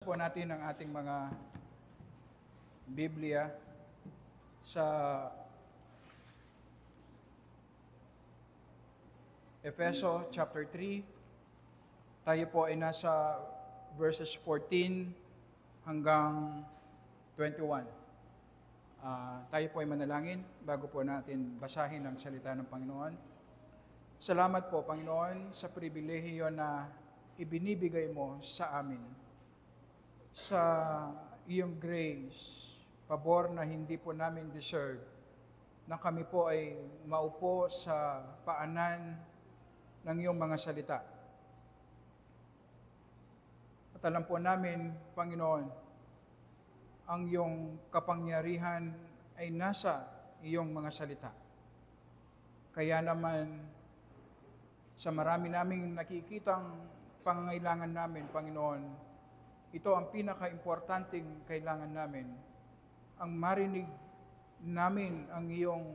po natin ang ating mga Biblia sa Efeso chapter 3. Tayo po ay nasa verses 14 hanggang 21. Tayo po ay manalangin bago po natin basahin ang salita ng Panginoon. Salamat po, Panginoon, sa pribilehiyo na ibinibigay mo sa amin. Sa iyong grace, pabor na hindi po namin deserve, na kami po ay maupo sa paanan ng iyong mga salita. At alam po namin, Panginoon, ang iyong kapangyarihan ay nasa iyong mga salita. Kaya naman, sa marami naming nakikitang pangangailangan namin, Panginoon, ito ang pinaka-importanting kailangan namin, ang marinig namin ang iyong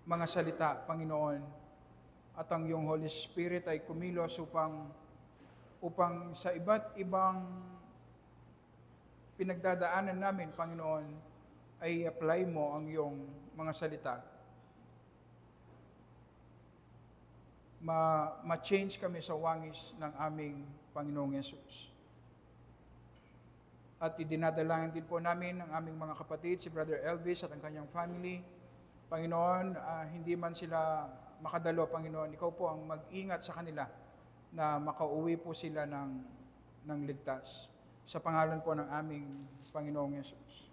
mga salita, Panginoon, at ang iyong Holy Spirit ay kumilos upang sa iba't ibang pinagdadaanan namin, Panginoon, ay apply mo ang iyong mga salita. Ma-change kami sa wangis ng aming Panginoong Yesus. At idinadalangin din po namin ang aming mga kapatid, si Brother Elvis at ang kanyang family. Panginoon, hindi man sila makadalo, Panginoon, ikaw po ang mag-ingat sa kanila na makauwi po sila ng ligtas. Sa pangalan po ng aming Panginoong Yesus.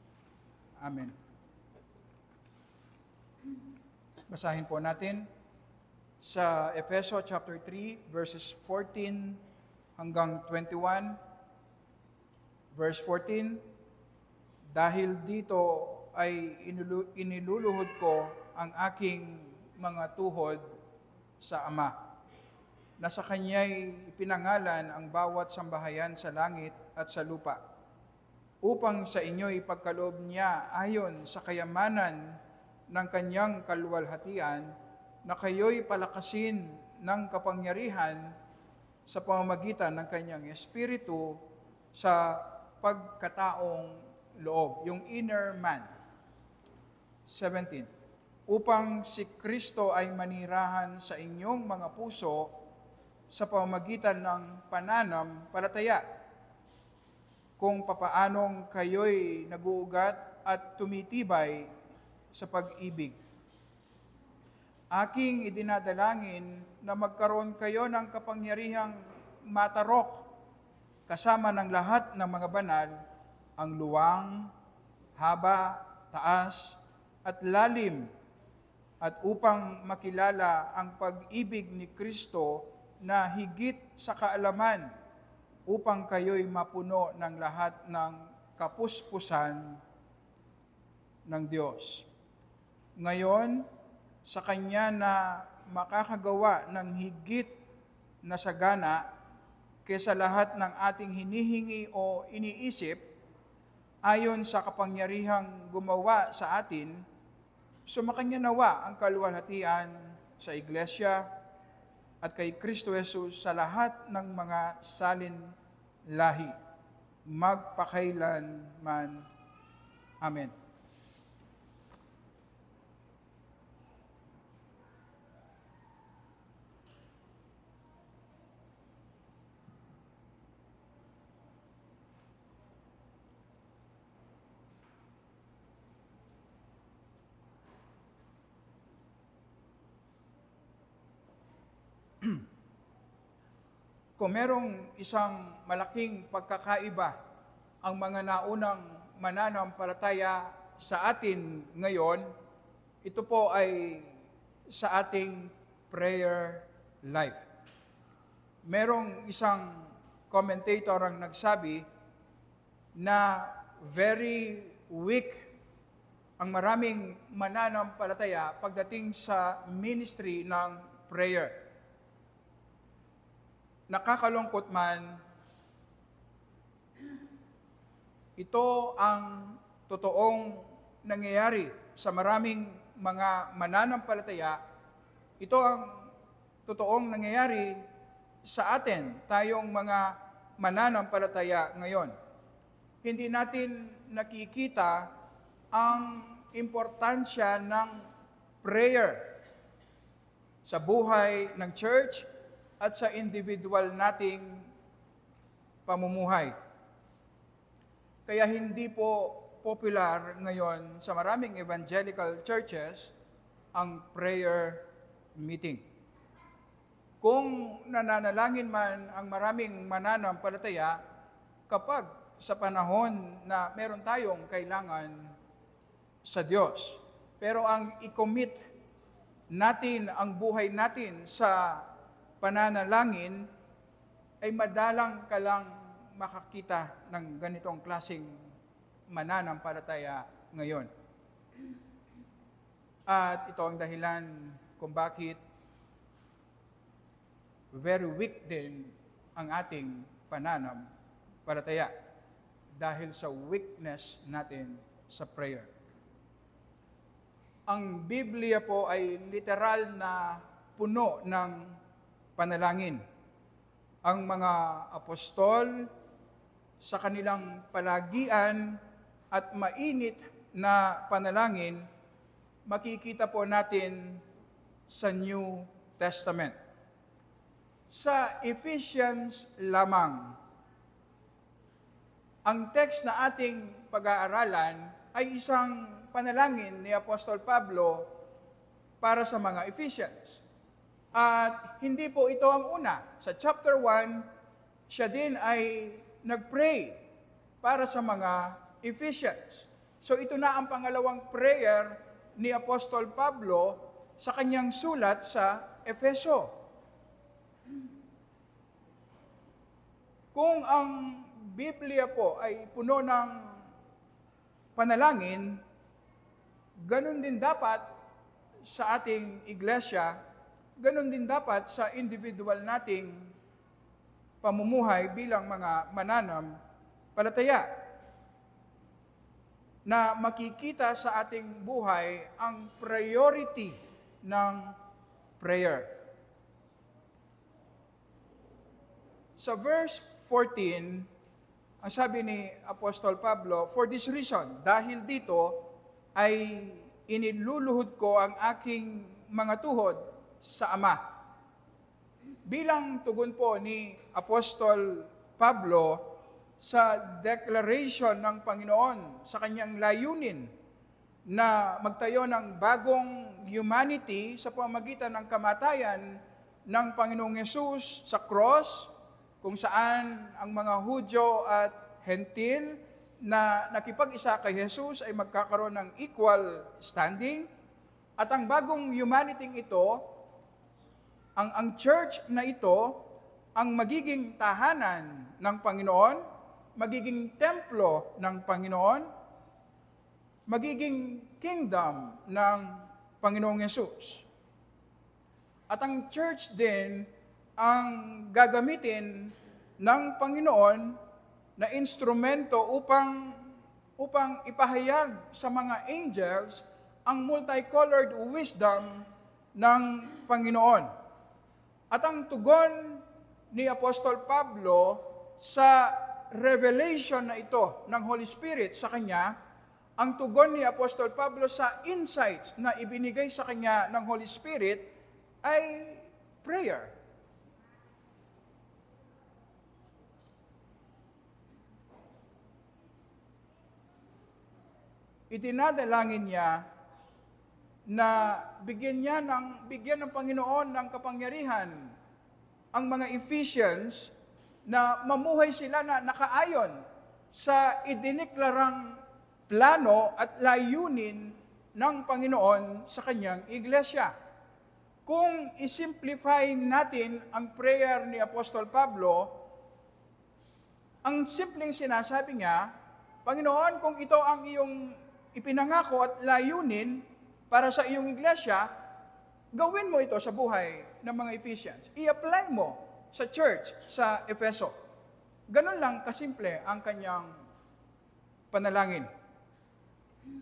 Amen. Basahin po natin sa Efeso chapter 3, verses 14 hanggang 21. Verse 14, dahil dito ay iniluluhod ko ang aking mga tuhod sa Ama, na sa Kanya'y ipinangalan ang bawat sambahayan sa langit at sa lupa, upang sa inyo'y pagkaloob niya ayon sa kayamanan ng Kanyang kaluwalhatian, na kayo'y palakasin ng kapangyarihan sa pamamagitan ng Kanyang Espiritu sa pagkataong loob, yung inner man. 17. Upang si Kristo ay manirahan sa inyong mga puso sa pamamagitan ng pananampalataya, kung papaanong kayo'y naguugat at tumitibay sa pag-ibig. Aking idinadalangin na magkaroon kayo ng kapangyarihang matarok kasama ng lahat ng mga banal, ang luwang, haba, taas, at lalim, at upang makilala ang pag-ibig ni Kristo na higit sa kaalaman, upang kayo'y mapuno ng lahat ng kapuspusan ng Diyos. Ngayon, sa Kanya na makakagawa ng higit na sagana kaysa lahat ng ating hinihingi o iniisip, ayon sa kapangyarihang gumawa sa atin, sumakanya nawa ang kaluwalhatian sa Iglesia at kay Kristo Jesus sa lahat ng mga salin lahi, magpakailanman. Amen. Kung merong isang malaking pagkakaiba ang mga naunang mananampalataya sa atin ngayon, ito po ay sa ating prayer life. Merong isang commentator ang nagsabi na very weak ang maraming mananampalataya pagdating sa ministry ng prayer. Nakakalungkot man, ito ang totoong nangyayari sa maraming mga mananampalataya. Ito ang totoong nangyayari sa atin, tayong mga mananampalataya ngayon. Hindi natin nakikita ang importansya ng prayer sa buhay ng church at sa individual nating pamumuhay. Kaya hindi po popular ngayon sa maraming evangelical churches ang prayer meeting. Kung nananalangin man ang maraming mananampalataya, kapag sa panahon na meron tayong kailangan sa Diyos. Pero ang i-commit natin ang buhay natin sa pananalangin, ay madalang ka lang makakita ng ganitong klaseng mananampalataya ngayon. At ito ang dahilan kung bakit very weak din ang ating pananampalataya dahil sa weakness natin sa prayer. Ang Biblia po ay literal na puno ng panalangin. Ang mga apostol sa kanilang palagian at mainit na panalangin, makikita po natin sa New Testament. Sa Ephesians lamang, ang text na ating pag-aaralan ay isang panalangin ni Apostol Pablo para sa mga Ephesians. At hindi po ito ang una. Sa chapter 1, siya din ay nag-pray para sa mga Ephesians. So ito na ang pangalawang prayer ni Apostol Pablo sa kanyang sulat sa Efeso. Kung ang Biblia po ay puno ng panalangin, ganun din dapat sa ating iglesia, ganun din dapat sa individual nating pamumuhay bilang mga mananampalataya, na makikita sa ating buhay ang priority ng prayer. Sa verse 14, ang sabi ni Apostol Pablo, "For this reason," dahil dito, ay iniluluhod ko ang aking mga tuhod sa Ama. Bilang tugon po ni Apostol Pablo sa declaration ng Panginoon sa kanyang layunin na magtayo ng bagong humanity sa pamamagitan ng kamatayan ng Panginoong Hesus sa cross, kung saan ang mga Hudyo at Hentil na nakipag-isa kay Jesus ay magkakaroon ng equal standing. At ang bagong humanity ito, ang church na ito, ang magiging tahanan ng Panginoon, magiging templo ng Panginoon, magiging kingdom ng Panginoong Hesus. At ang church din ang gagamitin ng Panginoon na instrumento upang ipahayag sa mga angels ang multicolored wisdom ng Panginoon. At ang tugon ni Apostol Pablo sa revelation na ito ng Holy Spirit sa kanya, ang tugon ni Apostol Pablo sa insights na ibinigay sa kanya ng Holy Spirit ay prayer. Itinadalangin niya na bigyan ng Panginoon ng kapangyarihan ang mga Ephesians na mamuhay sila na nakaayon sa idineklarang plano at layunin ng Panginoon sa kanyang iglesia. Kung isimplify natin ang prayer ni Apostol Pablo, ang simpleng sinasabi niya, Panginoon, kung ito ang iyong ipinangako at layunin para sa iyong iglesia, gawin mo ito sa buhay ng mga Ephesians. I-apply mo sa church sa Efeso. Ganun lang kasimple ang kanyang panalangin.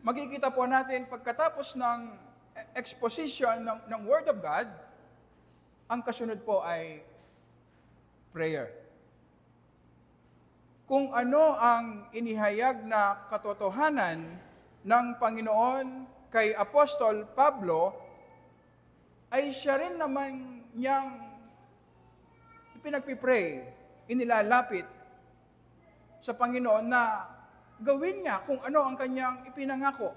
Makikita po natin pagkatapos ng exposition ng Word of God, ang kasunod po ay prayer. kung ano ang inihayag na katotohanan ng Panginoon kay Apostol Pablo, ay siya rin naman niyang ipinagpipray, inilalapit sa Panginoon na gawin niya kung ano ang kanyang ipinangako.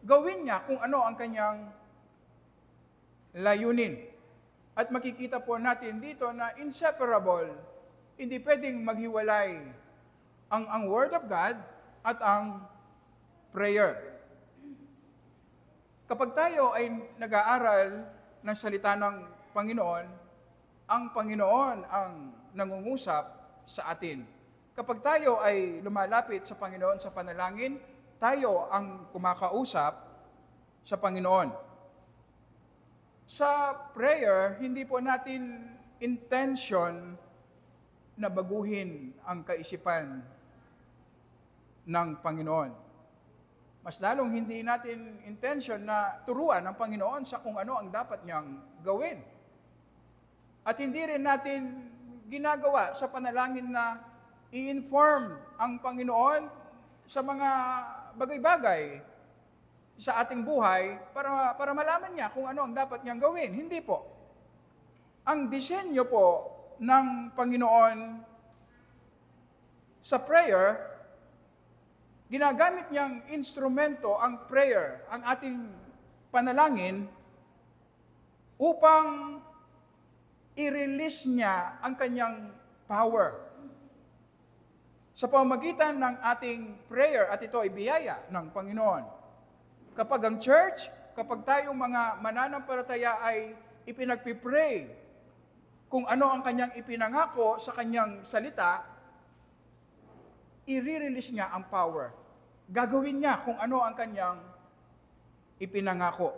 Gawin niya kung ano ang kanyang layunin. At makikita po natin dito na inseparable, hindi pwedeng maghiwalay ang Word of God at ang prayer. Kapag tayo ay nag-aaral ng salita ng Panginoon, ang Panginoon ang nangungusap sa atin. Kapag tayo ay lumalapit sa Panginoon sa panalangin, tayo ang kumakausap sa Panginoon. Sa prayer, hindi po natin intention na baguhin ang kaisipan ng Panginoon. Mas lalong hindi natin intention na turuan ang Panginoon sa kung ano ang dapat niyang gawin. At hindi rin natin ginagawa sa panalangin na i-inform ang Panginoon sa mga bagay-bagay sa ating buhay para malaman niya kung ano ang dapat niyang gawin. Hindi po. Ang disenyo po ng Panginoon sa prayer, ginagamit niyang instrumento ang prayer, ang ating panalangin, upang i-release niya ang kanyang power. Sa pamamagitan ng ating prayer, at ito ay biyaya ng Panginoon. Kapag ang church, kapag tayong mga mananampalataya ay ipinagpipray kung ano ang kanyang ipinangako sa kanyang salita, i-release niya ang power. Gagawin niya kung ano ang kanyang ipinangako.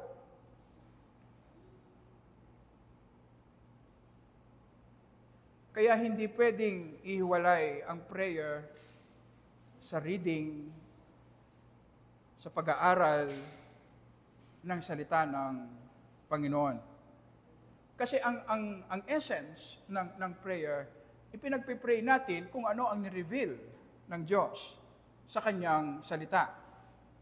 Kaya hindi pwedeng ihiwalay ang prayer sa reading, sa pag-aaral ng salita ng Panginoon. Kasi ang essence ng prayer, ipinagpipray natin kung ano ang nireveal ng Diyos sa kanyang salita.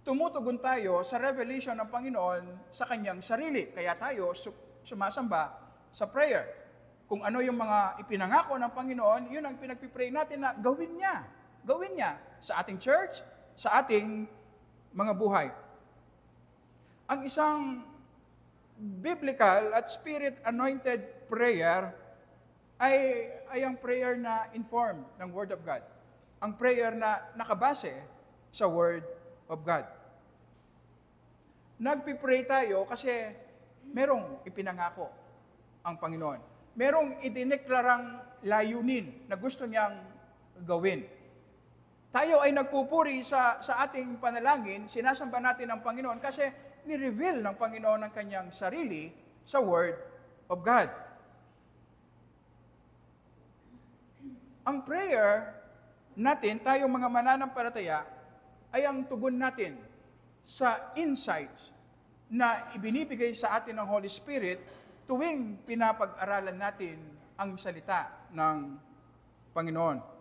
Tumutugon tayo sa revelation ng Panginoon sa kanyang sarili. Kaya tayo sumasamba sa prayer. Kung ano yung mga ipinangako ng Panginoon, yun ang pinagpipray natin na gawin niya. Gawin niya sa ating church, sa ating mga buhay. Ang isang biblical at spirit-anointed prayer ay ang prayer na informed ng Word of God. Ang prayer na nakabase sa Word of God. Nagpipray tayo kasi merong ipinangako ang Panginoon. Merong idineklarang layunin na gusto niyang gawin. Tayo ay nagpupuri sa ating panalangin, sinasamba natin ang Panginoon kasi ni-reveal ng Panginoon ang kanyang sarili sa Word of God. Ang prayer natin, tayong mga mananampalataya, ay ang tugon natin sa insights na ibinibigay sa atin ng Holy Spirit tuwing pinapag-aralan natin ang salita ng Panginoon.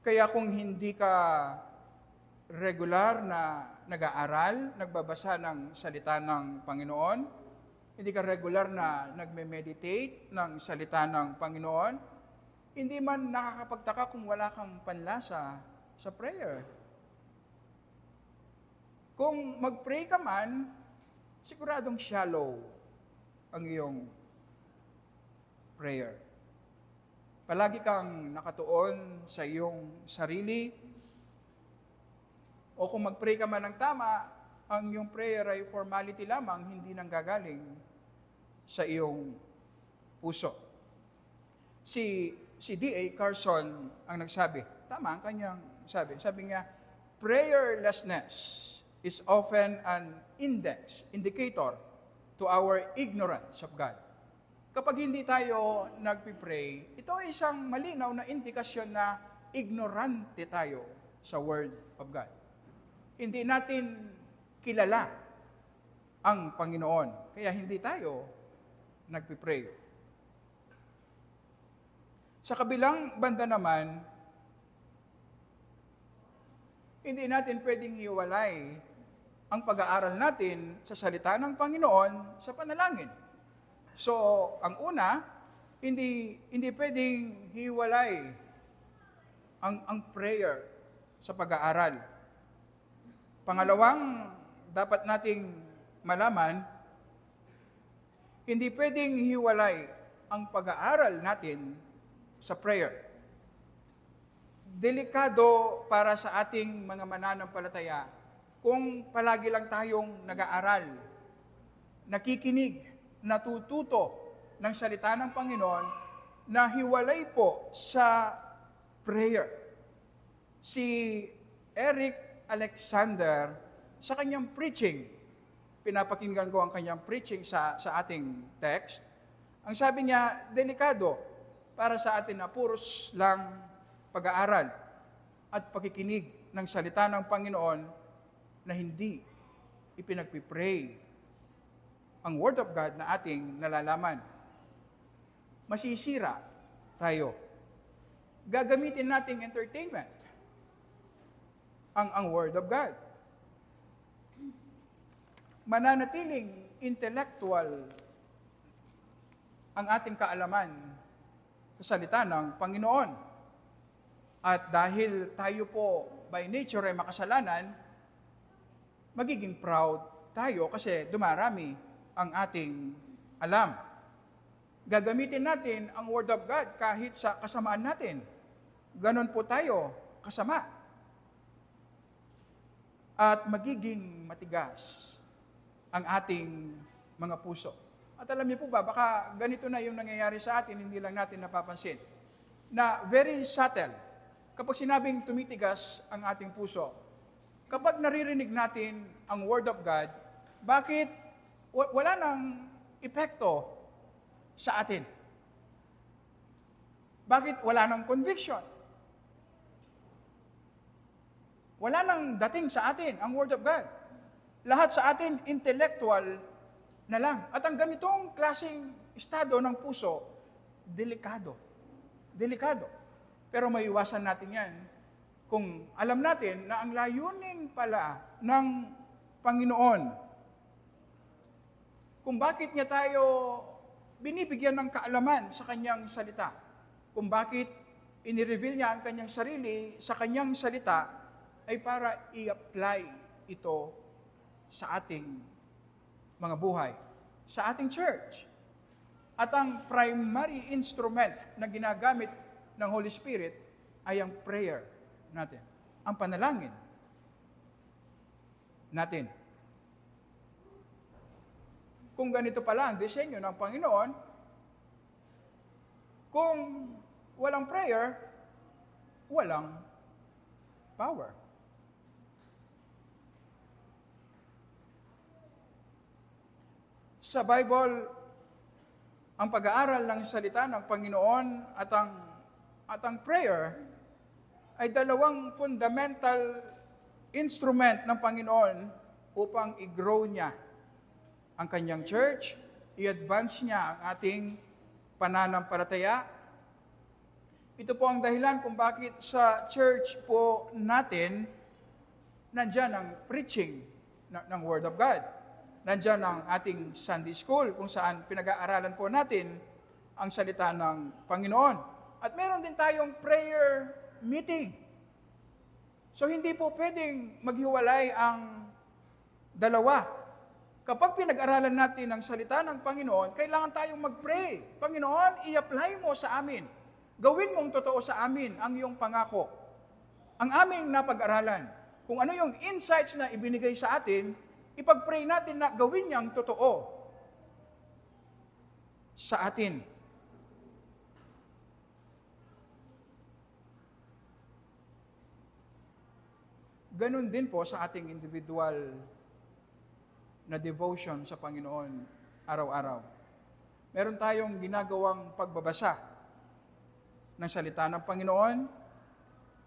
Kaya kung hindi ka regular na nag-aaral, nagbabasa ng salita ng Panginoon, hindi ka regular na nagme-meditate ng salita ng Panginoon, hindi man nakakapagtaka kung wala kang panlasa sa prayer. Kung mag-pray ka man, siguradong shallow ang iyong prayer. Palagi kang nakatuon sa iyong sarili, o kung mag-pray ka man ng tama, ang iyong prayer ay formality lamang, hindi nanggagaling sa iyong puso. Si D.A. Carson ang nagsabi, tama ang kanyang sabi. Sabi niya, prayerlessness is often an indicator to our ignorance of God. Kapag hindi tayo nagpipray, ito ay isang malinaw na indikasyon na ignorante tayo sa Word of God. Hindi natin kilala ang Panginoon. Kaya hindi tayo nagpipray. Sa kabilang banda naman, hindi natin pwedeng iwalay ang pag-aaral natin sa salita ng Panginoon sa panalangin. So, ang una, hindi pwedeng hiwalay ang prayer sa pag-aaral. Pangalawang dapat nating malaman, hindi pwedeng hiwalay ang pag-aaral natin sa prayer. Delikado para sa ating mga mananampalataya kung palagi lang tayong nag-aaral, nakikinig, natututo ng salita ng Panginoon na hiwalay po sa prayer. Si Eric Alexander, sa kanyang preaching, pinapakinggan ko ang kanyang preaching sa ating text, ang sabi niya, delikado para sa atin na puros lang pag-aaral at pakikinig ng salita ng Panginoon na hindi ipinagpipray ang Word of God na ating nalalaman. Masisira tayo. Gagamitin nating entertainment ang Word of God. Mananatiling intellectual ang ating kaalaman sa salita ng Panginoon. At dahil tayo po by nature ay makasalanan, magiging proud tayo kasi dumarami ang ating alam. Gagamitin natin ang Word of God kahit sa kasamaan natin. Ganon po tayo kasama. At magiging matigas ang ating mga puso. At alam niyo po ba, baka ganito na yung nangyayari sa atin, hindi lang natin napapansin. Na very subtle. Kapag sinabing tumitigas ang ating puso, kapag naririnig natin ang Word of God, bakit wala nang epekto sa atin? Bakit wala nang conviction? Wala nang dating sa atin ang Word of God. Lahat sa atin intellectual na lang. At ang ganitong klaseng estado ng puso, delikado. Delikado. Pero maiwasan natin yan kung alam natin na ang layunin pala ng Panginoon, kung bakit niya tayo binibigyan ng kaalaman sa kanyang salita, kung bakit inireveal niya ang kanyang sarili sa kanyang salita, ay para i-apply ito sa ating mga buhay, sa ating church. At ang primary instrument na ginagamit ng Holy Spirit ay ang prayer natin, ang panalangin natin. Kung ganito pala ang disenyo ng Panginoon, kung walang prayer, walang power. Sa Bible, ang pag-aaral ng salita ng Panginoon at ang prayer ay dalawang fundamental instrument ng Panginoon upang i-grow niya ang kanyang church, i-advance niya ang ating pananampalataya. Ito po ang dahilan kung bakit sa church po natin nandyan ang preaching ng Word of God. Nandiyan ang ating Sunday School kung saan pinag-aaralan po natin ang salita ng Panginoon. At meron din tayong prayer meeting. So hindi po pwedeng maghiwalay ang dalawa. Kapag pinag-aralan natin ang salita ng Panginoon, kailangan tayong mag-pray. Panginoon, i-apply mo sa amin. Gawin mong totoo sa amin ang iyong pangako. Ang aming napag-aralan. Kung ano yung insights na ibinigay sa atin, ipag-pray natin na gawin niyang totoo sa atin. Ganon din po sa ating individual na devotion sa Panginoon araw-araw. Meron tayong ginagawang pagbabasa ng salita ng Panginoon.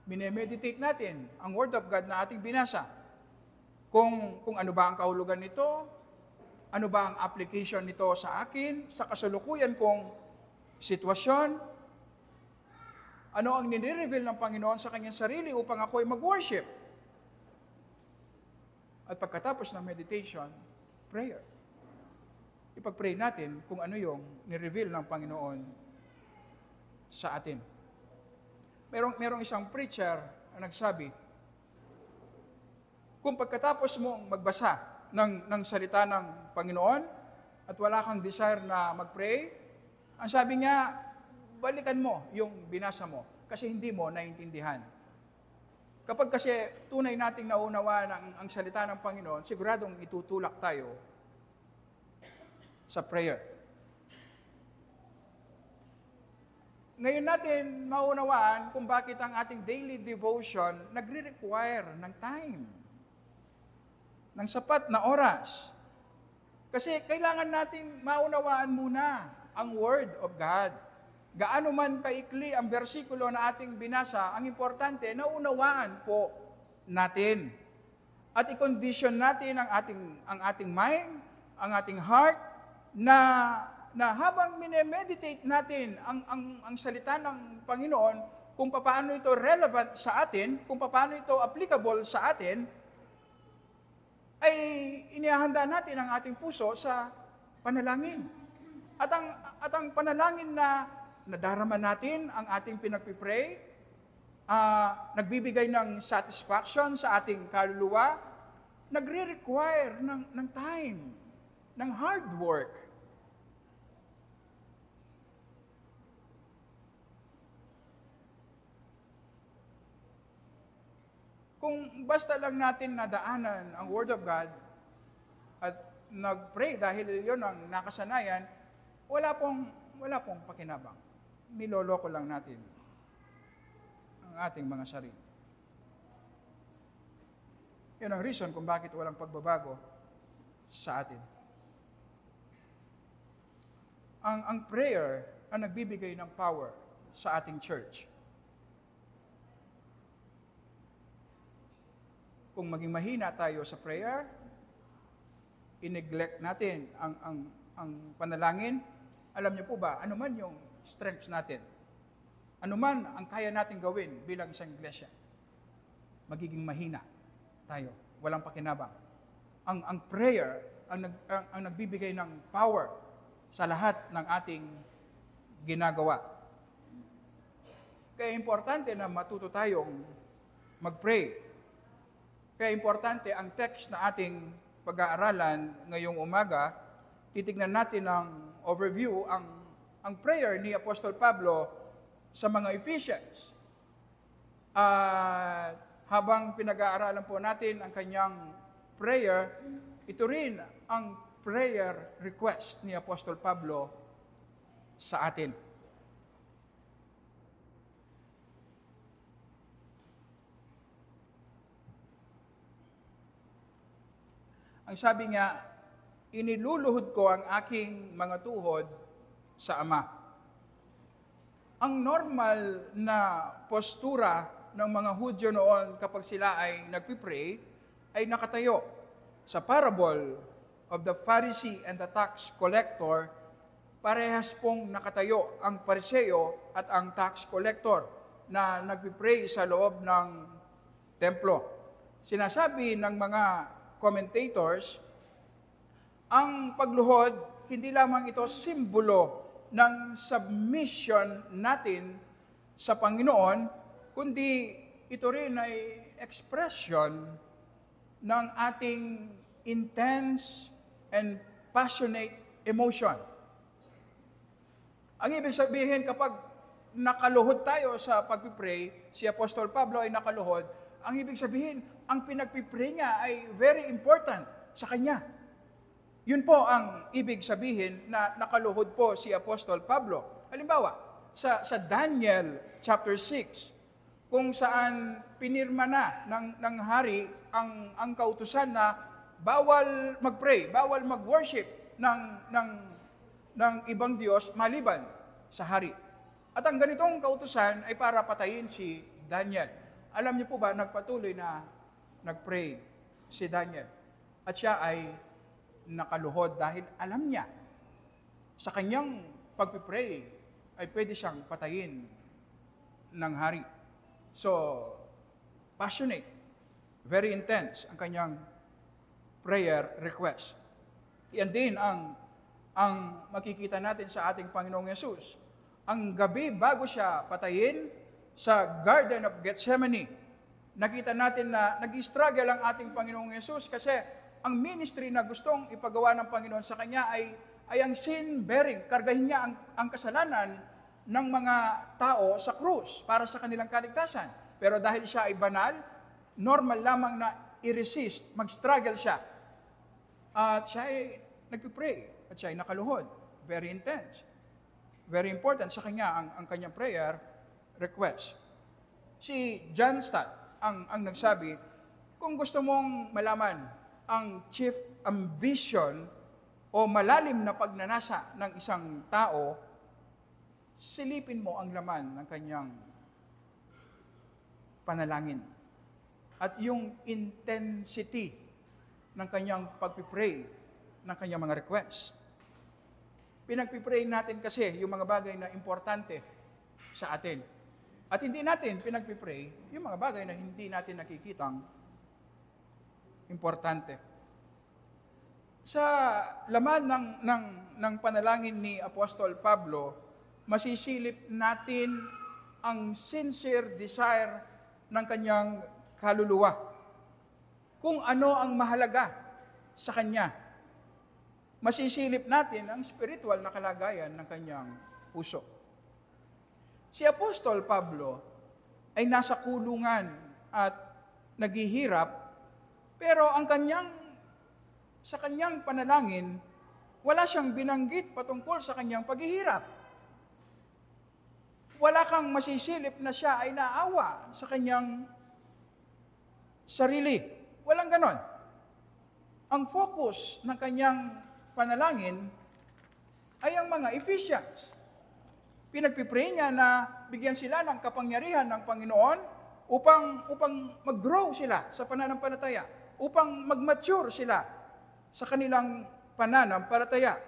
Minemeditate natin ang Word of God na ating binasa. Kung ano ba ang kahulugan nito, Ano ba ang application nito sa akin, sa kasalukuyan kong sitwasyon? Ano ang nire-reveal ng Panginoon sa kanyang sarili upang ako ay mag-worship? At pagkatapos ng meditation, prayer. Ipag-pray natin kung ano yung ni-reveal ng Panginoon sa atin. Merong isang preacher na nagsabi, kung pagkatapos mong magbasa ng salita ng Panginoon at wala kang desire na mag-pray, ang sabi niya, balikan mo yung binasa mo kasi hindi mo naiintindihan. Kapag kasi tunay nating naunawaan ang salita ng Panginoon, siguradong itutulak tayo sa prayer. Ngayon natin maunawaan kung bakit ang ating daily devotion nagre-require ng time, ng sapat na oras. Kasi kailangan nating maunawaan muna ang Word of God. Gaano man kaikli ang bersikulo na ating binasa, ang importante, naunawaan po natin. At i-condition natin ang ating mind, ang ating heart, na habang minemeditate natin ang salita ng Panginoon, kung paano ito relevant sa atin, kung paano ito applicable sa atin, ay inihahanda natin ang ating puso sa panalangin. At ang panalangin na nadarama natin, ang ating pinagpipray, nagbibigay ng satisfaction sa ating kaluluwa, nagre-require ng time, ng hard work. Kung basta lang natin nadaanan ang Word of God at nag-pray dahil yon ang nakasanayan, wala pong pakinabang. Niloloko lang natin ang ating mga sarili. Yan ang reason kung bakit walang pagbabago sa atin. Ang prayer ang nagbibigay ng power sa ating church. Kung maging mahina tayo sa prayer, i-neglect natin ang panalangin, alam niyo po ba, ano man yung strengths natin, ano man ang kaya natin gawin bilang isang iglesia, magiging mahina tayo, walang pakinabang. Ang prayer ang nagbibigay ng power sa lahat ng ating ginagawa. Kaya importante na matuto tayong mag-pray. Kaya importante ang text na ating pag-aaralan ngayong umaga, titignan natin ang overview, ang prayer ni Apostol Pablo sa mga Ephesians. Habang pinag-aaralan po natin ang kanyang prayer, ito rin ang prayer request ni Apostol Pablo sa atin. Ang sabi niya, iniluluhod ko ang aking mga tuhod sa Ama. Ang normal na postura ng mga Hudyo noon kapag sila ay nagpipray, ay nakatayo. Sa parable of the Pharisee and the tax collector, parehas pong nakatayo ang Pariseo at ang tax collector na nagpipray sa loob ng templo. Sinasabi ng mga commentators, ang pagluhod, hindi lamang ito simbolo ng submission natin sa Panginoon, kundi ito rin ay expression ng ating intense and passionate emotion. Ang ibig sabihin, kapag nakaluhod tayo sa pagpipray, si Apostol Pablo ay nakaluhod, ang ibig sabihin, ang pinagpipray niya ay very important sa kanya. Yun po ang ibig sabihin na nakaluhod po si Apostol Pablo. Halimbawa, sa Daniel chapter 6, kung saan pinirma na ng hari ang kautusan na bawal mag-pray, bawal mag-worship ng ibang Diyos maliban sa hari. At ang ganitong kautusan ay para patayin si Daniel. Alam niyo po ba, nagpatuloy na nag-pray si Daniel. At siya ay nakaluhod dahil alam niya sa kanyang pagpipray ay pwede siyang patayin ng hari. So, passionate, very intense ang kanyang prayer request. Yan din ang makikita natin sa ating Panginoong Yesus. Ang gabi bago siya patayin sa Garden of Gethsemane, nakita natin na nag-struggle ang ating Panginoong Yesus kasi ang ministry na gustong ipagawa ng Panginoon sa kanya ay ang sin-bearing. Kargahin niya ang kasalanan ng mga tao sa krus para sa kanilang kaligtasan. Pero dahil siya ay banal, normal lamang na i-resist, mag-struggle siya. At siya ay nagpipray, at siya ay nakaluhod. Very intense. Very important sa kanya ang kanyang prayer request. Si John Stott ang nagsabi, kung gusto mong malaman ang chief ambition o malalim na pagnanasa ng isang tao, silipin mo ang laman ng kanyang panalangin at yung intensity ng kanyang pagpipray, ng kanyang mga request. Pinagpipray natin kasi yung mga bagay na importante sa atin. At hindi natin pinagpipray yung mga bagay na hindi natin nakikitang importante. Sa laman ng panalangin ni Apostol Pablo, masisilip natin ang sincere desire ng kanyang kaluluwa. Kung ano ang mahalaga sa kanya. Masisilip natin ang spiritual na kalagayan ng kanyang puso. Si Apostol Pablo ay nasa kulungan at naghihirap, pero sa kanyang panalangin, wala siyang binanggit patungkol sa kanyang paghihirap. Wala kang masisilip na siya ay naawa sa kanyang sarili. Walang ganon. Ang focus ng kanyang panalangin ay ang mga Ephesians. Pinagpipray niya na bigyan sila ng kapangyarihan ng Panginoon upang mag-grow sila sa pananampalataya, upang mag-mature sila sa kanilang pananampalataya.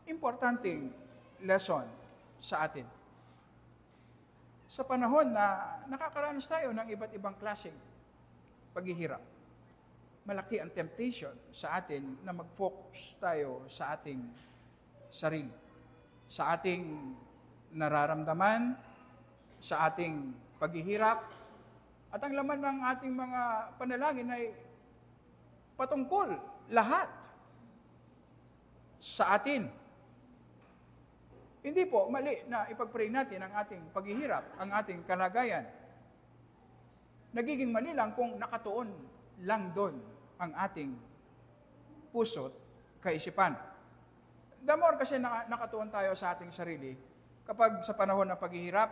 Importanteng lesson sa atin. Sa panahon na nakakaranas tayo ng iba't ibang klaseng paghihirap, malaki ang temptation sa atin na mag-focus tayo sa ating sarili, sa ating nararamdaman, sa ating paghihirap, at ang laman ng ating mga panalangin ay patungkol lahat sa atin. Hindi po mali na ipag-pray natin ang ating paghihirap, ang ating kalagayan. Nagiging mali lang kung nakatuon lang doon ang ating puso't kaisipan. The more kasi nakatuon tayo sa ating sarili, kapag sa panahon ng paghihirap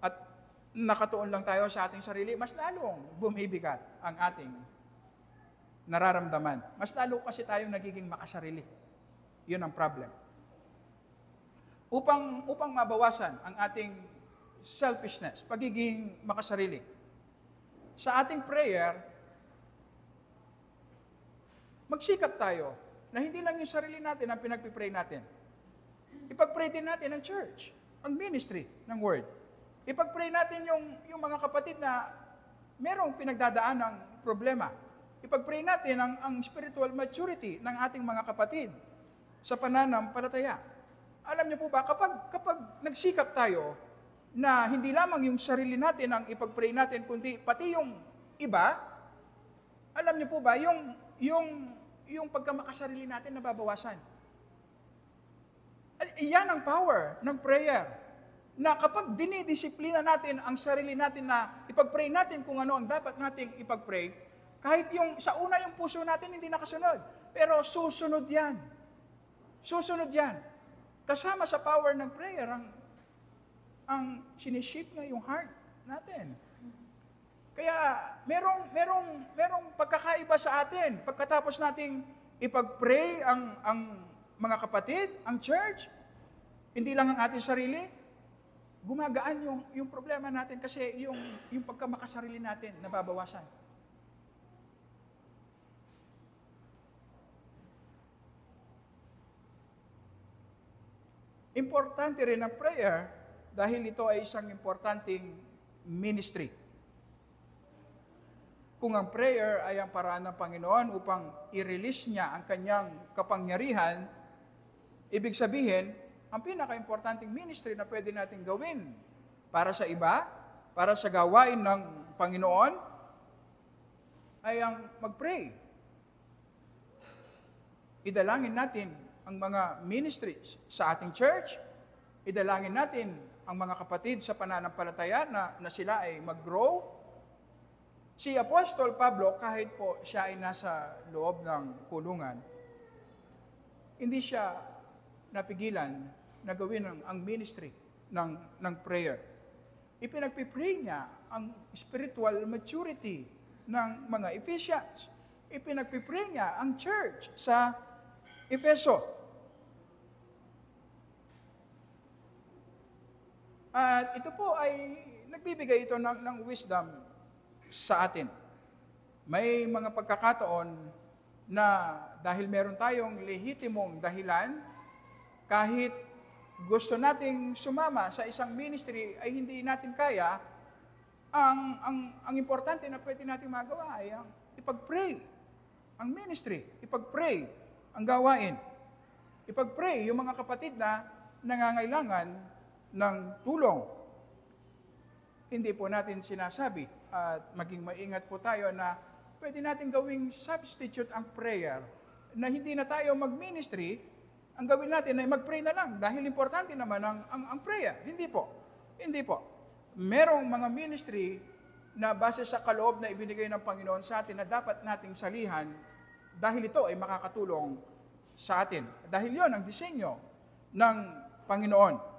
at nakatuon lang tayo sa ating sarili, mas lalong bumibigat ang ating nararamdaman. Mas lalo kasi tayong nagiging makasarili. Yun ang problem. Upang mabawasan ang ating selfishness, pagiging makasarili, sa ating prayer, magsikap tayo na hindi lang yung sarili natin ang pinagpipray natin. Ipag-pray din natin ang church, ang ministry ng word. Ipag-pray natin yung mga kapatid na merong pinagdadaan ng problema. Ipag-pray natin ang spiritual maturity ng ating mga kapatid sa pananampalataya. Alam niyo po ba, kapag nagsikap tayo na hindi lamang yung sarili natin ang ipag-pray natin, kundi pati yung iba, alam niyo po ba, yung pagkamakasarili natin nababawasan. Iyan ang power ng prayer. Na kapag dinidisiplina natin ang sarili natin na ipag-pray natin kung ano ang dapat nating ipag-pray, kahit sa una yung puso natin hindi nakasunod, pero susunod yan. Susunod yan. Kasama sa power ng prayer, ang sinishape na yung heart natin. Kaya merong pagkakaiba sa atin pagkatapos nating ipag-pray ang mga kapatid, ang church, hindi lang ang ating sarili, gumagaan yung problema natin kasi yung pagkamakasarili natin nababawasan. importante rin ang prayer dahil ito ay isang importanteng ministry. Kung ang prayer ay ang paraan ng Panginoon upang i-release niya ang kanyang kapangyarihan, ibig sabihin, ang pinaka-importanting ministry na pwede natin gawin para sa iba, para sa gawain ng Panginoon, ay ang mag-pray. Idalangin natin ang mga ministries sa ating church, idalangin natin ang mga kapatid sa pananampalataya na sila ay mag-grow. Si Apostol Pablo, kahit po siya ay nasa loob ng kulungan, hindi siya napigilan na gawin ang ministry ng prayer. Ipinagpipray niya ang spiritual maturity ng mga Ephesians. Ipinagpipray niya ang church sa Efeso. At ito po ay nagbibigay ito ng wisdom sa atin. May mga pagkakataon na dahil meron tayong lehitimong dahilan, kahit gusto nating sumama sa isang ministry ay hindi natin kaya, ang importante na pwede nating magawa ay ang ipag-pray ang ministry, ipag-pray ang gawain, ipag-pray yung mga kapatid na nangangailangan ng tulong. Hindi po natin sinasabi at maging maingat po tayo na pwede natin gawing substitute ang prayer na hindi na tayo mag-ministry, ang gawin natin ay mag-pray na lang dahil importante naman ang prayer. Hindi po. Hindi po. Merong mga ministry na base sa kaloob na ibinigay ng Panginoon sa atin na dapat nating salihan dahil ito ay makakatulong sa atin. Dahil yon ang disenyo ng Panginoon.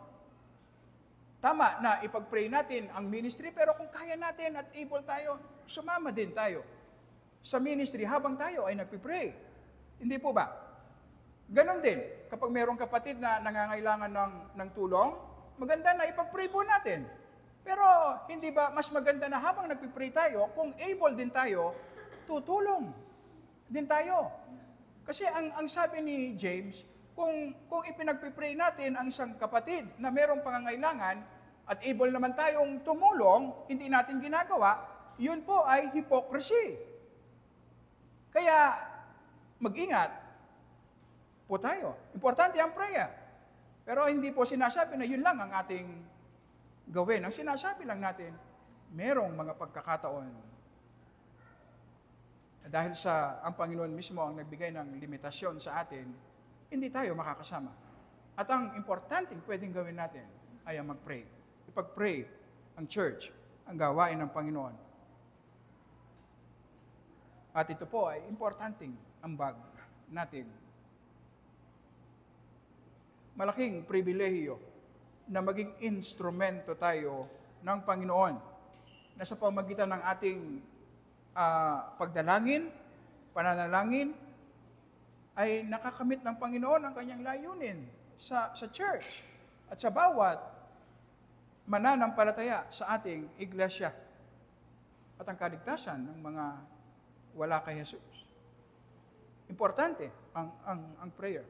Tama na ipag-pray natin ang ministry, pero kung kaya natin at able tayo, sumama din tayo sa ministry habang tayo ay nagpipray. Hindi po ba? Ganon din, kapag mayroong kapatid na nangangailangan ng tulong, maganda na ipag-pray po natin. Pero hindi ba mas maganda na habang nagpipray tayo, kung able din tayo, tutulong din tayo. Kasi ang sabi ni James, kung ipinagpipray natin ang isang kapatid na mayroong pangangailangan at able naman tayong tumulong, hindi natin ginagawa, yun po ay hypocrisy. Kaya mag-ingat po tayo. Importante ang prayer. Pero hindi po sinasabi na yun lang ang ating gawin. Ang sinasabi lang natin, merong mga pagkakataon dahil sa ang Panginoon mismo ang nagbigay ng limitasyon sa atin, hindi tayo makakasama. At ang importanteng pwedeng gawin natin ay ang mag-pray. Ipag-pray ang church, ang gawain ng Panginoon. At ito po ay importanteng ambag natin. Malaking pribilehiyo na maging instrumento tayo ng Panginoon na sa pamagitan ng ating pagdalangin, pananalangin, ay nakakamit ng Panginoon ang kanyang layunin sa church at sa bawat mananampalataya sa ating iglesia at ang kaligtasan ng mga wala kay Jesus. Importante ang prayer.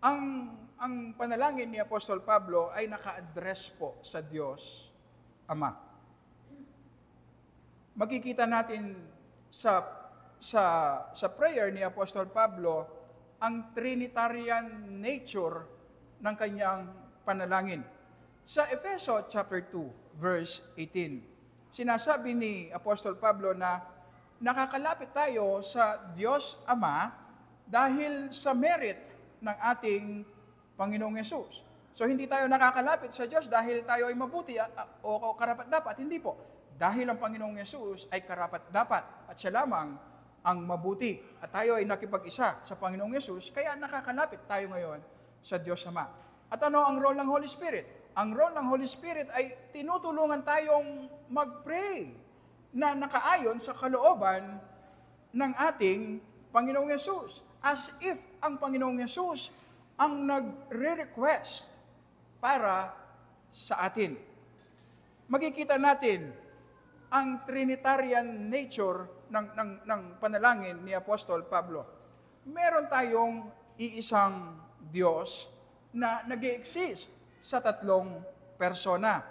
Ang panalangin ni Apostol Pablo ay naka-address po sa Diyos Ama. Makikita natin sa prayer ni Apostol Pablo ang Trinitarian nature ng kanyang panalangin. Sa Efeso chapter 2, verse 18, sinasabi ni Apostol Pablo na nakakalapit tayo sa Diyos Ama dahil sa merit ng ating Panginoong Yesus. So hindi tayo nakakalapit sa Diyos dahil tayo ay mabuti o karapat-dapat. Hindi po. Dahil ang Panginoong Yesus ay karapat-dapat at siya lamang ang mabuti. At tayo ay nakipag-isa sa Panginoong Yesus, kaya nakakalapit tayo ngayon sa Diyos Ama. At ano ang role ng Holy Spirit? Ang role ng Holy Spirit ay tinutulungan tayong mag-pray na nakaayon sa kalooban ng ating Panginoong Yesus. As if ang Panginoong Yesus ang nagre-request para sa atin. Makikita natin ang Trinitarian nature ng panalangin ni Apostol Pablo. Meron tayong iisang Diyos na nag-exist sa tatlong persona.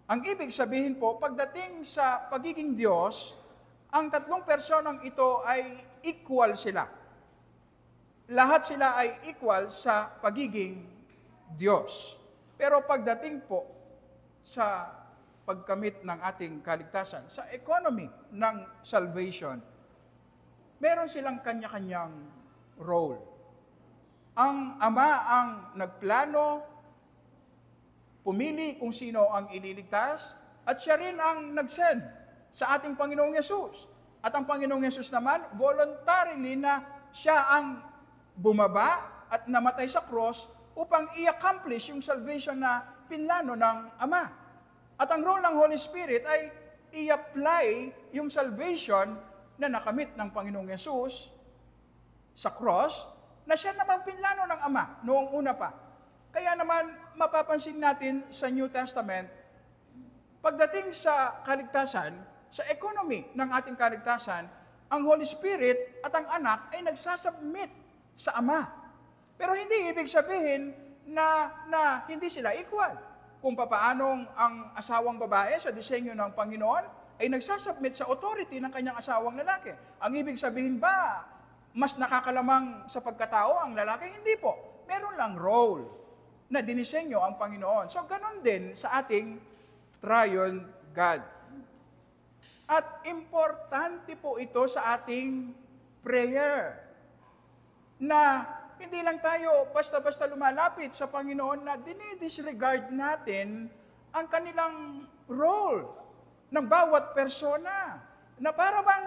Ang ibig sabihin po, pagdating sa pagiging Diyos, ang tatlong personang ito ay equal sila. Lahat sila ay equal sa pagiging Diyos. Pero pagdating po sa pagkamit ng ating kaligtasan, sa economy ng salvation, meron silang kanya-kanyang role. Ang Ama ang nagplano, pumili kung sino ang ililigtas, at siya rin ang nag-send sa ating Panginoong Yesus. At ang Panginoong Yesus naman, voluntarily na siya ang bumaba at namatay sa cross upang i-accomplish yung salvation na pinlano ng Ama. At ang role ng Holy Spirit ay i-apply yung salvation na nakamit ng Panginoong Yesus sa cross, na siya naman pinlano ng Ama noong una pa. Kaya naman mapapansin natin sa New Testament, pagdating sa kaligtasan, sa economy ng ating kaligtasan, ang Holy Spirit at ang Anak ay nagsasubmit sa Ama. Pero hindi ibig sabihin na hindi sila equal. Kung papaanong ang asawang babae sa disenyo ng Panginoon ay nagsasubmit sa authority ng kanyang asawang lalaki. Ang ibig sabihin ba, mas nakakalamang sa pagkatao ang lalaki? Hindi po. Meron lang role na dinisenyo ang Panginoon. So, ganon din sa ating triune God. At importante po ito sa ating prayer. Na hindi lang tayo basta-basta lumalapit sa Panginoon na dinidisregard natin ang kanilang role ng bawat persona. Na para bang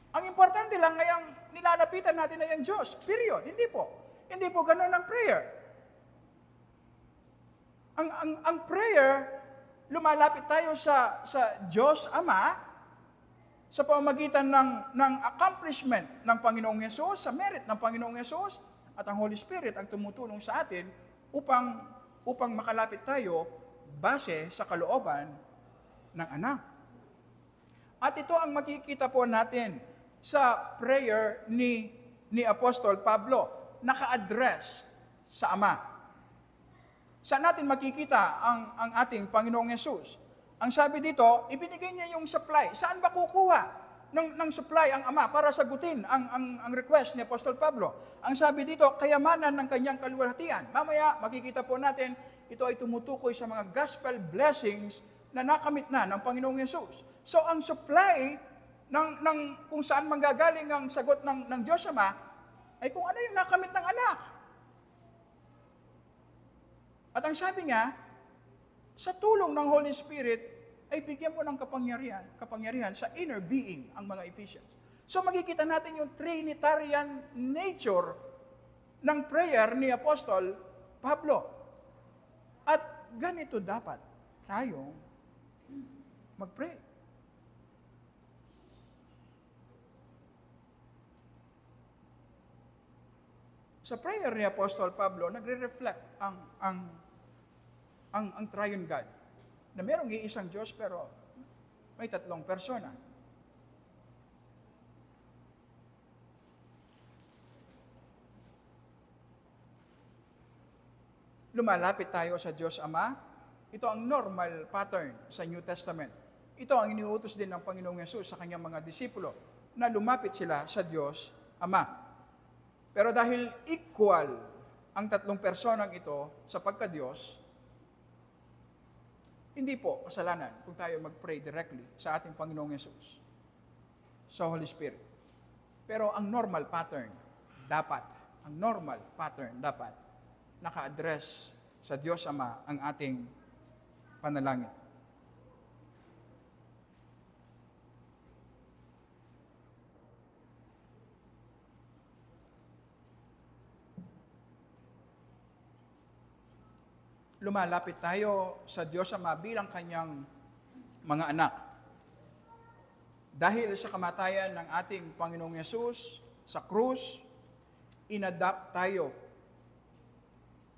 ang importante lang ay ang nilalapitan natin ay ang Diyos. Period. Hindi po. Hindi po ganun ang prayer. Ang prayer, lumalapit tayo sa Diyos Ama sa pamamagitan ng accomplishment ng Panginoong Yesus, sa merit ng Panginoong Yesus, at ang Holy Spirit ang tumutulong sa atin upang makalapit tayo base sa kalooban ng Anak. At ito ang makikita po natin sa prayer ni Apostol Pablo, naka-address sa Ama. Saan natin makikita ang ating Panginoong Yesus? Ang sabi dito, ibinigay niya yung supply. Saan ba kukuha ng supply ang Ama para sagutin ang request ni Apostol Pablo? Ang sabi dito, kayamanan ng kanyang kaluwalhatian. Mamaya, makikita po natin, ito ay tumutukoy sa mga gospel blessings na nakamit na ng Panginoong Yesus. So, ang supply ng kung saan manggagaling ang sagot ng Diyos Ama, ay kung ano yung nakamit ng Anak. At ang sabi niya, sa tulong ng Holy Spirit, ay bigyan mo ng kapangyarihan sa inner being ang mga Ephesians. So makikita natin yung Trinitarian nature ng prayer ni Apostol Pablo. At ganito dapat tayo mag-pray. Sa prayer ni Apostol Pablo, nagre-reflect ang triune God. Na merong iisang Diyos pero may tatlong persona. Lumalapit tayo sa Diyos Ama. Ito ang normal pattern sa New Testament. Ito ang iniutos din ng Panginoong Yesus sa kanyang mga disipulo na lumapit sila sa Diyos Ama. Pero dahil equal ang tatlong personang ito sa pagka-Diyos, hindi po kasalanan kung tayo mag-pray directly sa ating Panginoong Yesus, sa Holy Spirit. Pero ang normal pattern dapat naka-address sa Diyos Ama ang ating panalangin. Lumalapit tayo sa Diyos Ama bilang kanyang mga anak. Dahil sa kamatayan ng ating Panginoong Yesus sa krus, inadapt tayo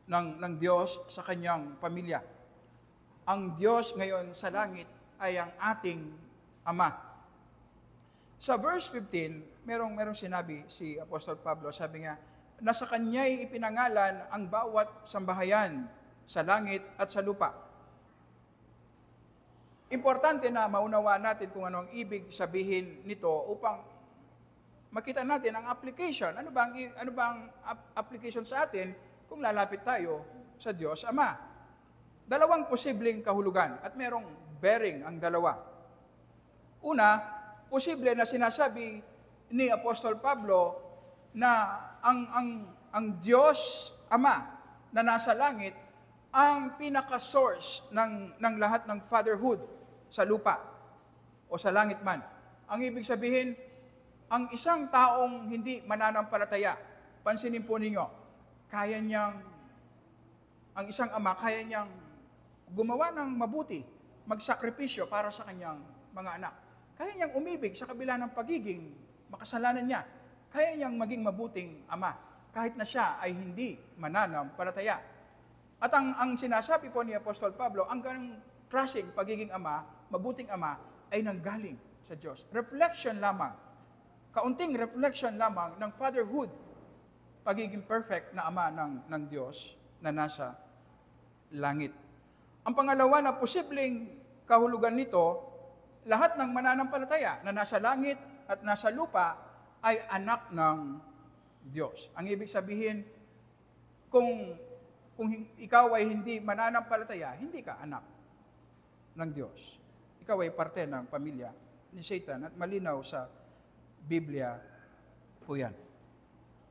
ng Diyos sa kanyang pamilya. Ang Diyos ngayon sa langit ay ang ating Ama. Sa verse 15, merong sinabi si Apostol Pablo, sabi nga, na sa Kanya'y ipinangalan ang bawat sambahayan sa langit at sa lupa. Importante na maunawaan natin kung ano ang ibig sabihin nito upang makita natin ang application. Ano ba ang application sa atin kung lalapit tayo sa Diyos Ama? Dalawang posibleng kahulugan at merong bearing ang dalawa. Una, posible na sinasabi ni Apostol Pablo na ang Diyos Ama na nasa langit ang pinaka-source ng lahat ng fatherhood sa lupa o sa langit man. Ang ibig sabihin, ang isang taong hindi mananampalataya, pansinin po ninyo, ang isang ama kaya niyang gumawa ng mabuti, magsakripisyo para sa kanyang mga anak. Kaya niyang umibig sa kabila ng pagiging makasalanan niya. Kaya niyang maging mabuting ama, kahit na siya ay hindi mananampalataya. At ang sinasabi po ni Apostol Pablo, ang ganung klaseng pagiging ama, mabuting ama, ay nanggaling sa Diyos. Reflection lamang, kaunting reflection lamang ng fatherhood, pagiging perfect na ama ng Diyos na nasa langit. Ang pangalawa na posibleng kahulugan nito, lahat ng mananampalataya na nasa langit at nasa lupa ay anak ng Diyos. Ang ibig sabihin, kung ikaw ay hindi mananampalataya, hindi ka anak ng Diyos. Ikaw ay parte ng pamilya ni Satan at malinaw sa Biblia po yan.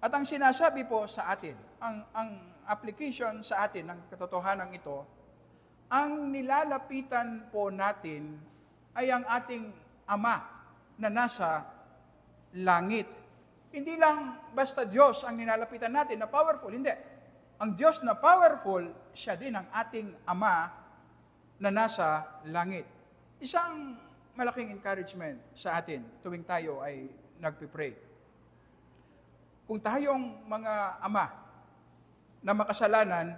At ang sinasabi po sa atin, ang application sa atin ng katotohanan ito, ang nilalapitan po natin ay ang ating Ama na nasa langit. Hindi lang basta Diyos ang ninalapitan natin na powerful, hindi. Ang Diyos na powerful, siya din ang ating Ama na nasa langit. Isang malaking encouragement sa atin tuwing tayo ay nagpipray. Kung tayong mga ama na makasalanan,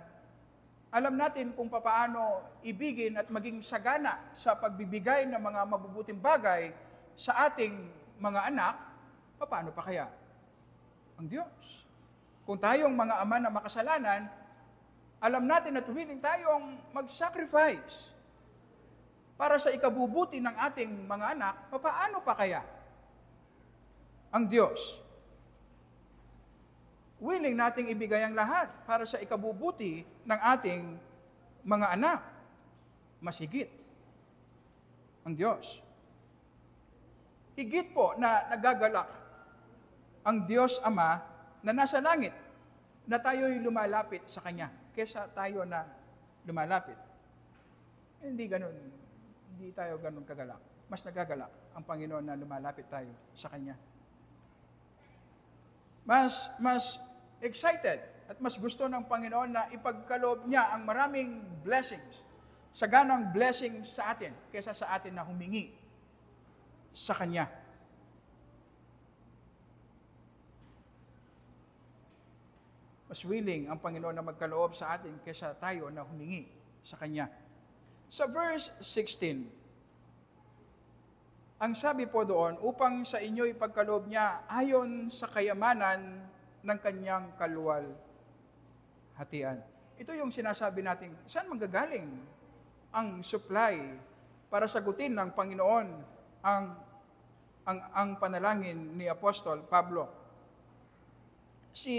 alam natin kung paano ibigin at maging sagana sa pagbibigay ng mga mabubuting bagay sa ating mga anak, paano pa kaya ang Diyos? Kung tayong mga ama na makasalanan, alam natin at willing tayong mag-sacrifice para sa ikabubuti ng ating mga anak, paano pa kaya ang Diyos? Willing nating ibigay ang lahat para sa ikabubuti ng ating mga anak. Masigit ang Diyos. Higit po na nagagalak ang Diyos Ama na nasa langit na tayo'y lumalapit sa Kanya kesa tayo na lumalapit. Hindi tayo ganun kagalak. Mas nagagalak ang Panginoon na lumalapit tayo sa Kanya. Mas excited at mas gusto ng Panginoon na ipagkaloob niya ang maraming blessings, saganang blessings sa atin, kaysa sa atin na humingi sa Kanya. Mas willing ang Panginoon na magkaloob sa atin kaysa tayo na humingi sa Kanya. Sa verse 16, ang sabi po doon, upang sa inyo ipagkaloob niya ayon sa kayamanan ng Kanyang kaluwalhatian. Ito yung sinasabi natin, saan manggagaling ang supply para sagutin ng Panginoon ang panalangin ni Apostol Pablo? Si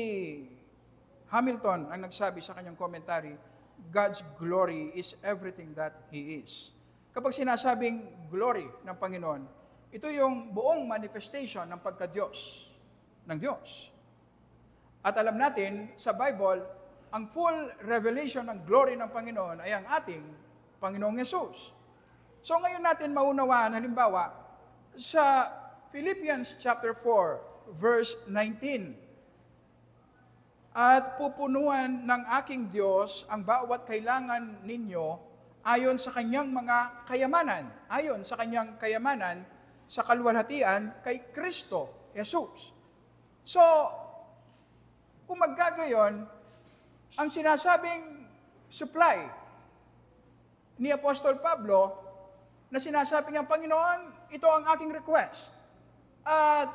Hamilton ang nagsabi sa kanyang commentary, God's glory is everything that He is. Kapag sinasabing glory ng Panginoon, ito yung buong manifestation ng pagka-Diyos ng Diyos. At alam natin, sa Bible, ang full revelation ng glory ng Panginoon ay ang ating Panginoong Yesus. So ngayon natin maunawaan, halimbawa, sa Philippians chapter 4, verse 19, at pupunuan ng aking Diyos ang bawat kailangan ninyo ayon sa kanyang mga kayamanan, sa kaluwalhatian kay Kristo Jesus. So, kung maggagayon, ang sinasabing supply ni Apostol Pablo, na sinasabi niya, Panginoon, ito ang aking request. At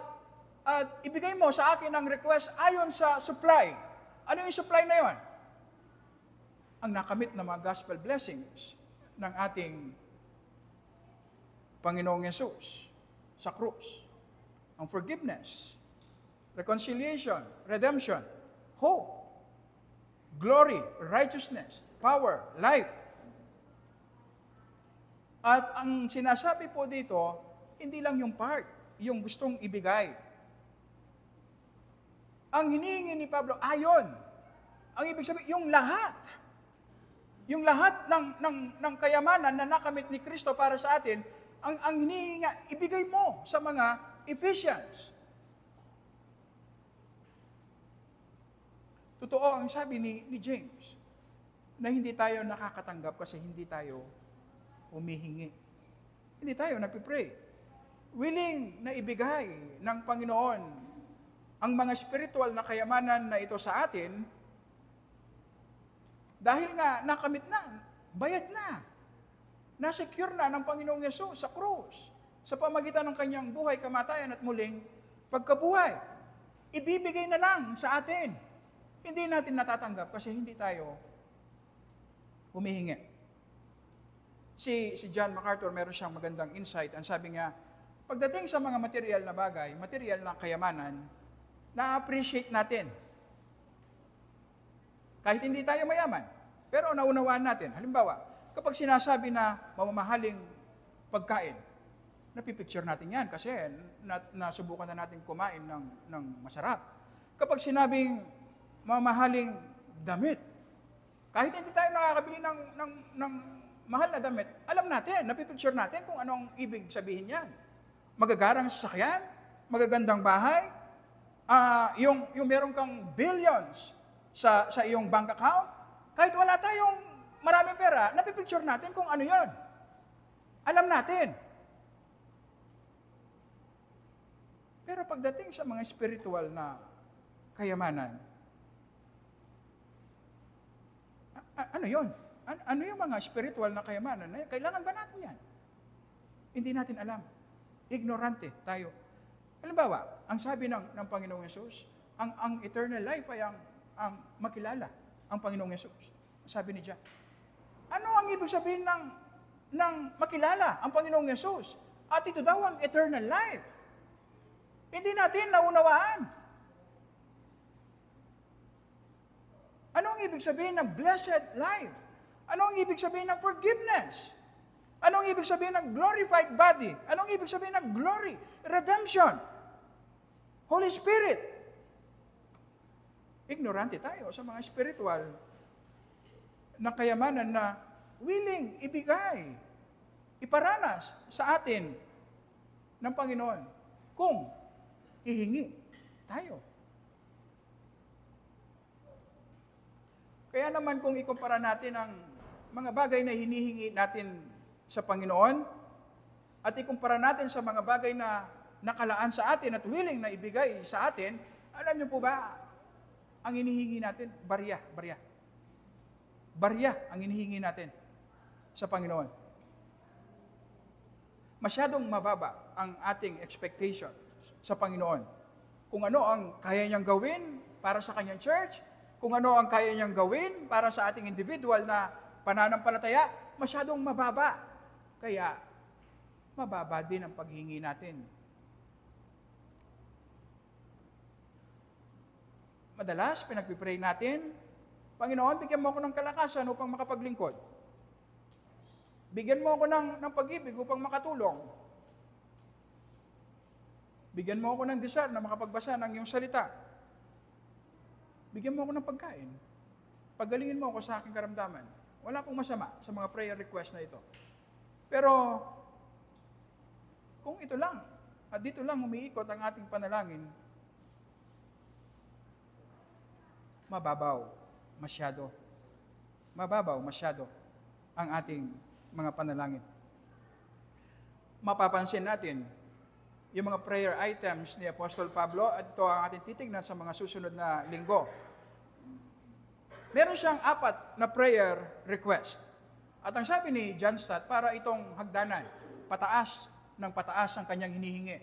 at ibigay mo sa akin ang request ayon sa supply. Ano yung supply na yon? Ang nakamit na mga gospel blessings ng ating Panginoong Yesus sa krus. Ang forgiveness, reconciliation, redemption, hope, glory, righteousness, power, life. At ang sinasabi po dito, hindi lang yung part, yung gustong ibigay. Ang hinihingi ni Pablo, ayon. Ang ibig sabihin, yung lahat. Yung lahat ng kayamanan na nakamit ni Kristo para sa atin, ang hinihingi, ibigay mo sa mga Ephesians. Totoo ang sabi ni James, na hindi tayo nakakatanggap kasi hindi tayo humihingi. Hindi tayo nagpipray. Willing na ibigay ng Panginoon ang mga spiritual na kayamanan na ito sa atin dahil nga nakamit na, bayad na, nasecure na ng Panginoong Yesus sa krus sa pamagitan ng kanyang buhay, kamatayan at muling pagkabuhay. Ibibigay na lang sa atin. Hindi natin natatanggap kasi hindi tayo humihingi. Si John MacArthur, meron siyang magandang insight. Ang sabi niya, pagdating sa mga material na bagay, material na kayamanan, na-appreciate natin. Kahit hindi tayo mayaman, pero naunawaan natin. Halimbawa, kapag sinasabi na mamamahaling pagkain, napipicture natin yan kasi nasubukan na natin kumain ng masarap. Kapag sinabing mamahaling damit, kahit hindi tayo nakakabili ng mahal na damit, alam natin, napipicture natin kung anong ibig sabihin yan. Magagarang sasakyan, magagandang bahay, yung meron kang billions sa iyong bank account, kahit wala tayong maraming pera, napipicture natin kung ano yon. Alam natin. Pero pagdating sa mga spiritual na kayamanan, ano yon? Ano yung mga spiritual na kayamanan na yan? Kailangan ba natin yan? Hindi natin alam. Ignorante tayo. Halimbawa, ang sabi ng Panginoong Yesus, ang eternal life ay ang makilala ang Panginoong Yesus. Sabi ni John. Ano ang ibig sabihin ng makilala ang Panginoong Yesus? At ito daw ang eternal life. Hindi natin naunawaan. Ano ang ibig sabihin ng blessed life? Ano ang ibig sabihin ng forgiveness? Ano ang ibig sabihin ng glorified body? Ano ang ibig sabihin ng glory, redemption, Holy Spirit? Ignorante tayo sa mga spiritual na kayamanan na willing ibigay, iparanas sa atin ng Panginoon kung hihingi tayo. Kaya naman kung ikumpara natin ang mga bagay na hinihingi natin sa Panginoon at ikumpara natin sa mga bagay na nakalaan sa atin at willing na ibigay sa atin, alam niyo po ba, ang hinihingi natin, barya. Barya ang hinihingi natin sa Panginoon. Masyadong mababa ang ating expectation sa Panginoon. Kung ano ang kaya niyang gawin para sa kanyang church, kung ano ang kaya niyang gawin para sa ating individual na pananampalataya, masyadong mababa. Kaya, mababa din ang paghingi natin. Madalas, pinagpipray natin, Panginoon, bigyan mo ako ng kalakasan upang makapaglingkod. Bigyan mo ako ng pag-ibig upang makatulong. Bigyan mo ako ng desire na makapagbasa ng iyong salita. Bigyan mo ako ng pagkain. Pagalingin mo ako sa aking karamdaman. Wala pong masama sa mga prayer request na ito. Pero, kung ito lang, at dito lang umiikot ang ating panalangin, mababaw masyado. Mababaw masyado ang ating mga panalangin. Mapapansin natin yung mga prayer items ni Apostol Pablo at ito ang ating titignan sa mga susunod na linggo. Meron siyang 4 na prayer request. At ang sabi ni John Stott, para itong hagdanan, pataas ng pataas ang kanyang hinihingi.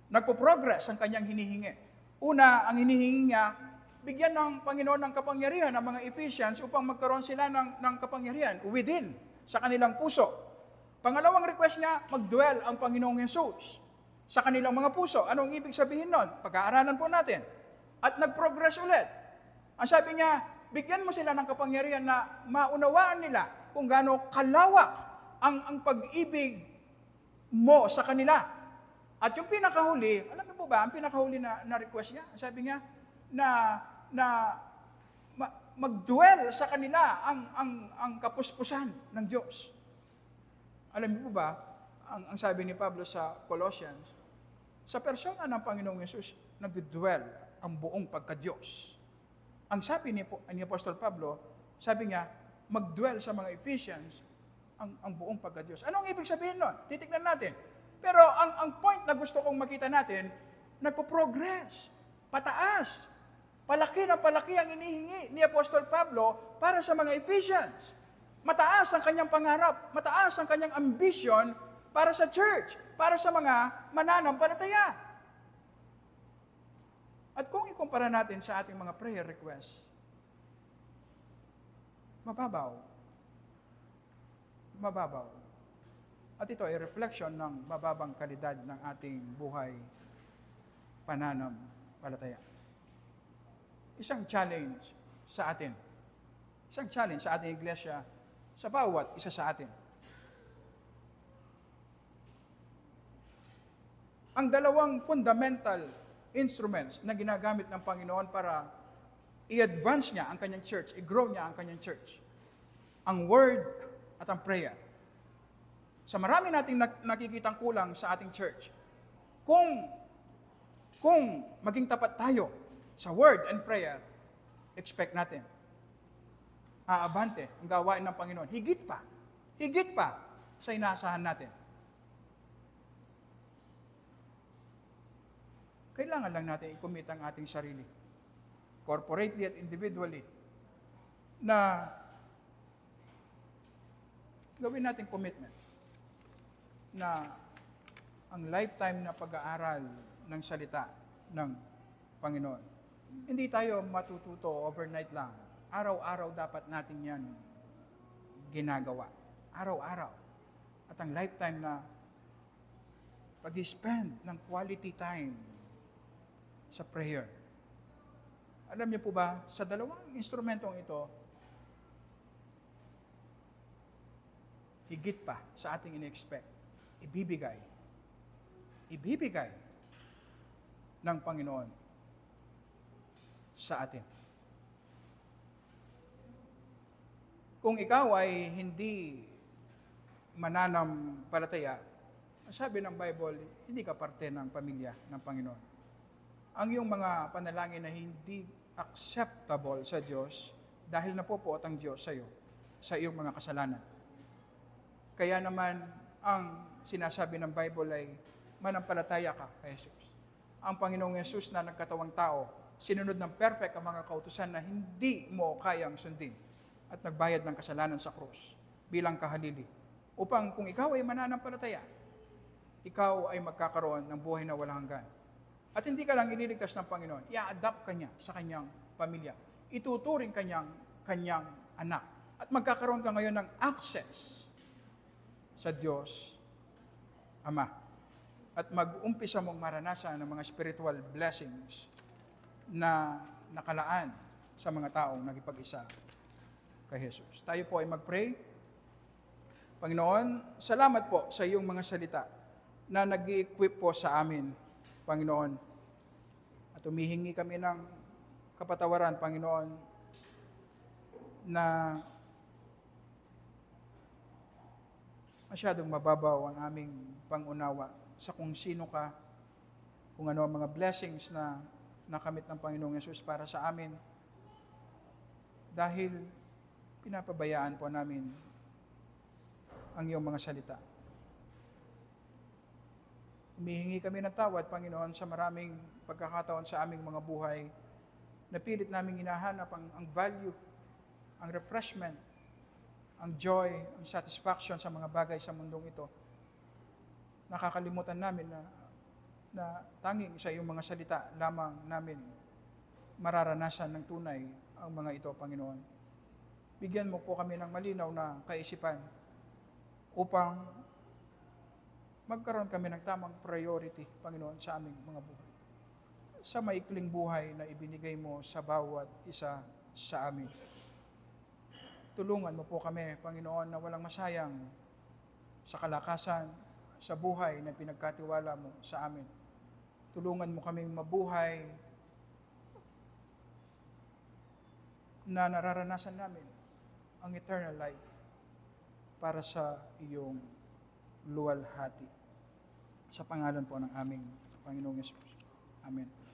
Nagpo-progress ang kanyang hinihingi. Una, ang hinihingi niya, bigyan ng Panginoon ng kapangyarihan ng mga Ephesians upang magkaroon sila ng kapangyarihan within, sa kanilang puso. Pangalawang request niya, mag-dwell ang Panginoong Yesus sa kanilang mga puso. Anong ibig sabihin nun? Pag-aaralan po natin. At nag-progress ulit. Ang sabi niya, bigyan mo sila ng kapangyarihan na maunawaan nila kung gaano kalawak ang pag-ibig mo sa kanila. At yung pinakahuli, alam mo po ba, ang pinakahuli na request niya, sabi niya, mag-dwell sa kanila ang kapuspusan ng Diyos. Alam niyo po ba, ang sabi ni Pablo sa Colossians, sa persona ng Panginoong Yesus, nag-dwell ang buong pagka-Diyos. Ang sabi ni Apostol Pablo, sabi niya, mag-dwell sa mga Ephesians ang buong pagka-Diyos. Anong ibig sabihin nun? Titignan natin. Pero ang point na gusto kong makita natin, nagpo-progress, pataas, palaki na palaki ang inihingi ni Apostol Pablo para sa mga Ephesians. Mataas ang kanyang pangarap, mataas ang kanyang ambisyon para sa church, para sa mga mananampalataya. At kung ikumpara natin sa ating mga prayer requests, mababaw. At ito ay reflection ng mababang kalidad ng ating buhay pananampalataya. Isang challenge sa atin. Isang challenge sa ating iglesia, sa bawat isa sa atin. Ang dalawang fundamental instruments na ginagamit ng Panginoon para i-advance niya ang kanyang church, i-grow niya ang kanyang church. Ang word at ang prayer. Sa marami nating nakikitang kulang sa ating church, kung maging tapat tayo sa word and prayer, expect natin, aabante ang gawain ng Panginoon. Higit pa sa inaasahan natin. Kailangan lang natin i-commit ang ating sarili, corporately at individually, na gawin natin commitment na ang lifetime na pag-aaral ng salita ng Panginoon. Hindi tayo matututo overnight lang. Araw-araw dapat natin yan ginagawa. Araw-araw. At ang lifetime na pag-spend ng quality time sa prayer. Alam niyo po ba, sa dalawang instrumentong ito, higit pa sa ating in-expect, ibibigay ng Panginoon sa atin. Kung ikaw ay hindi mananampalataya, sabi ng Bible, hindi ka parte ng pamilya ng Panginoon. Ang iyong mga panalangin na hindi acceptable sa Diyos dahil napupuot ang Diyos sa iyo, sa iyong mga kasalanan. Kaya naman, ang sinasabi ng Bible ay manampalataya ka kay Jesus. Ang Panginoong Yesus na nagkatawang tao, sinunod ng perfect ang mga kautusan na hindi mo kayang sundin at nagbayad ng kasalanan sa krus bilang kahalili. Upang kung ikaw ay mananampalataya, ikaw ay magkakaroon ng buhay na walang hanggan. At hindi ka lang ililigtas ng Panginoon, i-adapt ka niya sa kanyang pamilya. Ituturing kanyang anak. At magkakaroon ka ngayon ng access sa Diyos Ama. At mag-umpisa mong maranasan ng mga spiritual blessings na nakalaan sa mga taong nagipag-isa kay Jesus. Tayo po ay mag-pray. Panginoon, salamat po sa iyong mga salita na nag-i-equip po sa amin, Panginoon. At humihingi kami ng kapatawaran, Panginoon, na masyadong mababaw ang aming pangunawa sa kung sino ka, kung ano ang mga blessings na nakamit ng Panginoong Yesus para sa amin. Dahil pinapabayaan po namin ang iyong mga salita. Humihingi kami ng tawad, Panginoon, sa maraming pagkakataon sa aming mga buhay na pilit namin hinahanap ang value, ang refreshment, ang joy, ang satisfaction sa mga bagay sa mundong ito. Nakakalimutan namin na na tanging sa iyong mga salita lamang namin mararanasan ng tunay ang mga ito, Panginoon. Bigyan mo po kami ng malinaw na kaisipan upang magkaroon kami ng tamang priority, Panginoon, sa aming mga buhay. Sa maikling buhay na ibinigay mo sa bawat isa sa amin. Tulungan mo po kami, Panginoon, na walang masayang sa kalakasan, sa buhay na pinagkatiwala mo sa amin. Tulungan mo kaming mabuhay na nararanasan namin ang eternal life para sa iyong luwalhati. Sa pangalan po ng aming Panginoong Yesus. Amen.